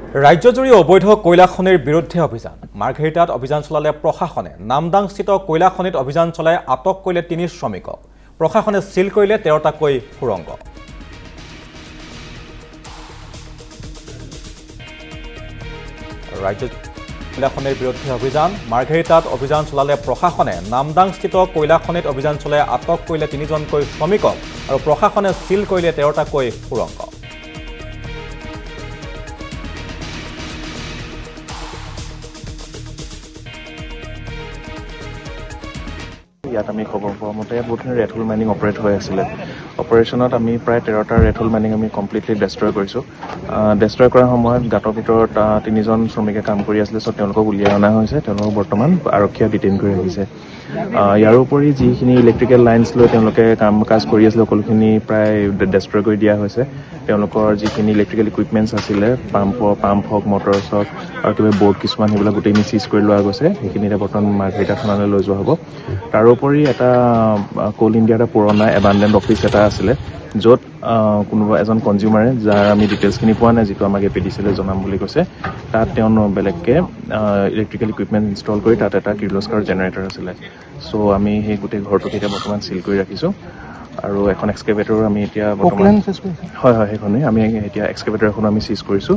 ৰাজ্যজুৰি অবৈধ কয়লা খনিৰ বিৰুদ্ধে অভিযান মাৰ্ঘেৰিটাত অভিযান চলালে প্ৰশাসনে নামদাংস্থিত কয়লা খনিত অভিযান চলাই আটক কৰিলে ৩ শ্ৰমিকক প্ৰশাসনে সিল কৰিলে ১৩টাকৈ সুৰংগ ৰাজ্য কয়লা খনিৰ বিৰুদ্ধে অভিযান মাৰ্ঘেৰিটাত অভিযান চলালে প্ৰশাসনে নামদাংস্থিত কয়লা খনিত অভিযান চলাই আটক কৰিলে ৩জনকৈ শ্ৰমিকক আৰু প্ৰশাসনে সিল কৰিলে ১৩টাকৈ সুৰংগ ইয়াত আমি খবৰ পোৱা মতে বহুতখিনি ৰেড হোল মাইনিং অপাৰেট হৈ আছিলে অপাৰেশ্যনত আমি প্ৰায় 13টা ৰেড হোল মাইনিং আমি কমপ্লিটলি ডেষ্ট্ৰয় কৰিছোঁ ডেষ্ট্ৰয় কৰাৰ সময়ত গাঁতৰ ভিতৰত 3জন শ্ৰমিকে কাম কৰি আছিলে চ' তেওঁলোকক উলিয়াই অনা হৈছে তেওঁলোকক বৰ্তমান আৰক্ষীয়ে ডিটেইন কৰি ৰাখিছে ইয়াৰ উপৰি যিখিনি ইলেক্ট্ৰিকেল লাইনছ লৈ তেওঁলোকে কাম কাজ কৰি আছিলে সকলোখিনি প্ৰায় ডেষ্ট্ৰয় কৰি দিয়া হৈছে তেওঁলোকৰ যিখিনি ইলেক্ট্ৰিকেল ইকুইপমেণ্টছ আছিলে পাম্প হওক মটৰছ হওক আৰু কিবা বৰ্ড কিছুমান সেইবিলাক গোটেইখিনি চিজ কৰি লোৱা গৈছে সেইখিনিতে বৰ্তমান মাৰ্ঘেৰিটা থানালৈ লৈ যোৱা হ'ব তাৰোপৰি এটা কোল ইণ্ডিয়াৰ এটা পুৰণা এবাণ্ডেণ্ট অফিচ এটা আছিলে য'ত কোনোবা এজন কনজিউমাৰে যাৰ আমি ডিটেইলছখিনি পোৱা নাই যিটো আমাক এপিডিচিলৈ জনাম বুলি কৈছে তাত তেওঁ বেলেগকৈ ইলেক্ট্ৰিকেল ইকুইপমেণ্ট ইনষ্টল কৰি তাত এটা কিৰ্লোস্কাৰ জেনেৰেটৰ আছিলে চ' আমি সেই গোটেই ঘৰটোক এতিয়া বৰ্তমান চিল কৰি ৰাখিছোঁ আৰু এখন এক্সকেভেটৰো আমি এতিয়া বৰ্তমান হয় সেইখনেই আমি এতিয়া এক্সকেভেটৰ এখন আমি চিজ কৰিছোঁ